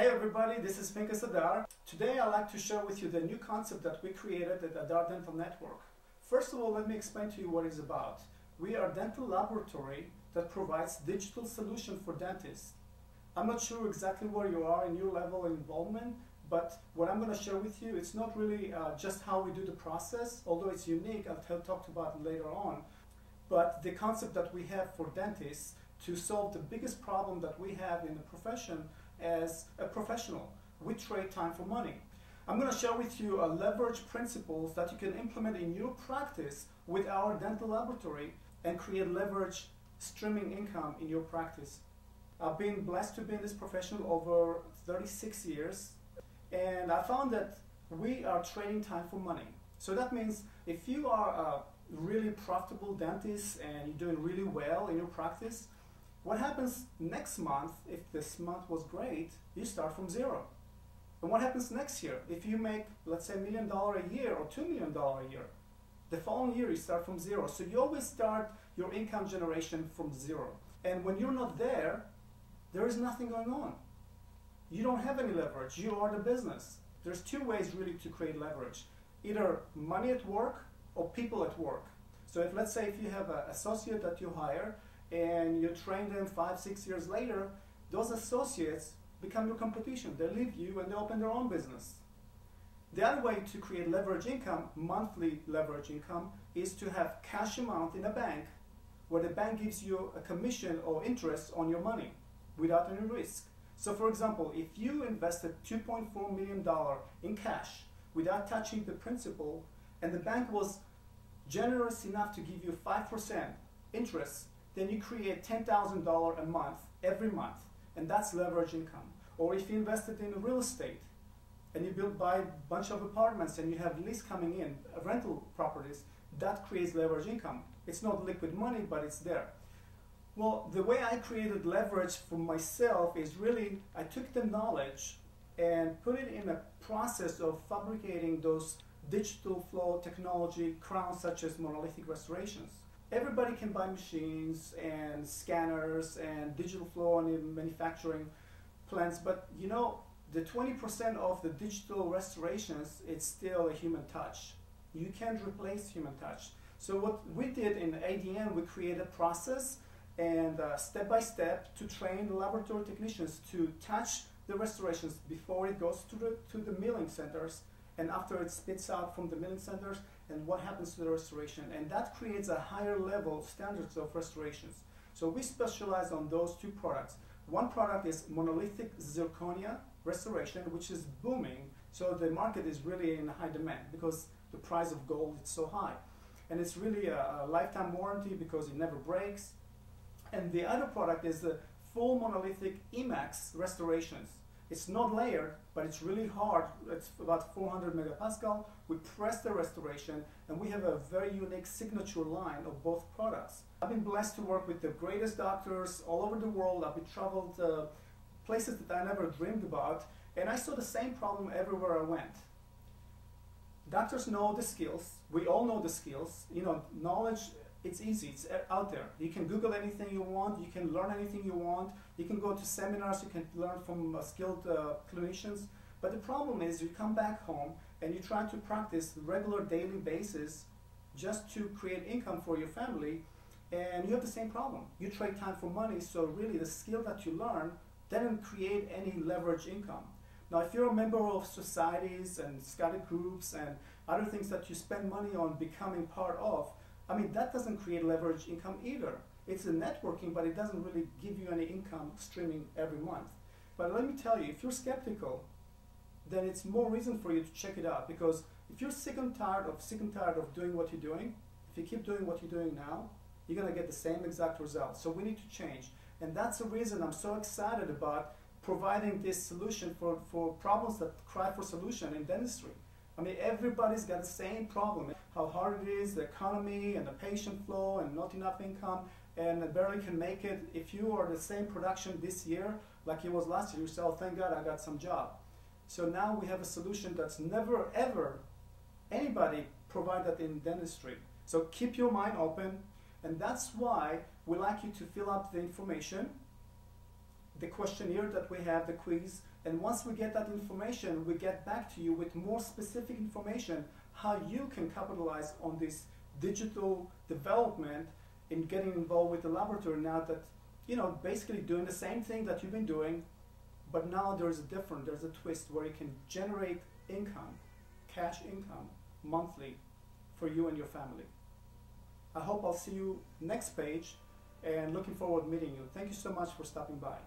Hey everybody, this is Adar. Today I'd like to share with you the new concept that we created at Adar Dental Network. First of all, let me explain to you what it's about. We are a dental laboratory that provides digital solution for dentists. I'm not sure exactly where you are in your level of involvement, but what I'm going to share with you, it's not really just how we do the process, although it's unique, I'll talk about it later on. But the concept that we have for dentists to solve the biggest problem that we have in the profession as a professional. We trade time for money. I'm going to share with you leverage principles that you can implement in your practice with our dental laboratory and create leverage streaming income in your practice. I've been blessed to be in this profession over 36 years, and I found that we are trading time for money. So that means if you are a really profitable dentist and you're doing really well in your practice, what happens next month, if this month was great, you start from zero. And what happens next year? If you make, let's say, $1 million a year or $2 million a year, the following year you start from zero. So you always start your income generation from zero. And when you're not there, there is nothing going on. You don't have any leverage. You are the business. There's two ways really to create leverage. Either money at work or people at work. So let's say if you have an associate that you hire, and you train them 5-6 years later, those associates become your competition. They leave you and they open their own business. The other way to create leverage income, monthly leverage income, is to have cash amount in a bank where the bank gives you a commission or interest on your money without any risk. So for example, if you invested $2.4 million in cash without touching the principal, and the bank was generous enough to give you 5% interest, then you create $10,000 a month, every month, and that's leverage income. Or if you invested in real estate, and you buy a bunch of apartments and you have lease coming in, rental properties, that creates leverage income. It's not liquid money, but it's there. Well, the way I created leverage for myself is really, I took the knowledge and put it in a process of fabricating those digital flow technology crowns such as monolithic restorations. Everybody can buy machines and scanners and digital flow and manufacturing plants, but you know, the 20% of the digital restorations, it's still a human touch. You can't replace human touch. So what we did in ADN, we created a process and step by step to train laboratory technicians to touch the restorations before it goes to the milling centers, and after it spits out from the milling centers, and what happens to the restoration. And that creates a higher level standards of restorations. So we specialize on those two products. One product is monolithic zirconia restoration, which is booming. So the market is really in high demand because the price of gold is so high. And it's really a lifetime warranty because it never breaks. And the other product is the full monolithic Emax restorations. It's not layered, but it's really hard. It's about 400 megapascal. We press the restoration, and we have a very unique signature line of both products. I've been blessed to work with the greatest doctors all over the world. I've been traveled places that I never dreamed about, and I saw the same problem everywhere I went. Doctors know the skills. We all know the skills. You know, knowledge, it's easy, it's out there. You can Google anything you want, you can learn anything you want, you can go to seminars, you can learn from skilled clinicians. But the problem is you come back home and you try to practice regular daily basis just to create income for your family, and you have the same problem. You trade time for money, so really the skill that you learn doesn't create any leverage income. Now, if you're a member of societies and study groups and other things that you spend money on becoming part of, I mean, that doesn't create leverage income either. It's a networking, but it doesn't really give you any income streaming every month. But let me tell you, if you're skeptical, then it's more reason for you to check it out. Because if you're sick and tired of doing what you're doing, if you keep doing what you're doing now, you're going to get the same exact results. So we need to change. And that's the reason I'm so excited about providing this solution for problems that cry for solution in dentistry. I mean, everybody's got the same problem. How hard it is, the economy and the patient flow and not enough income, and barely can make it. If you are the same production this year like it was last year, you say, oh, thank God I got some job. So now we have a solution that's never ever anybody provide that in dentistry. So keep your mind open, and that's why we like you to fill out the information the questionnaire that we have, the quiz, and once we get that information, we get back to you with more specific information how you can capitalize on this digital development in getting involved with the laboratory now that, you know, basically doing the same thing that you've been doing, but now there's a twist where you can generate income, cash income, monthly for you and your family. I hope I'll see you next page and looking forward to meeting you. Thank you so much for stopping by.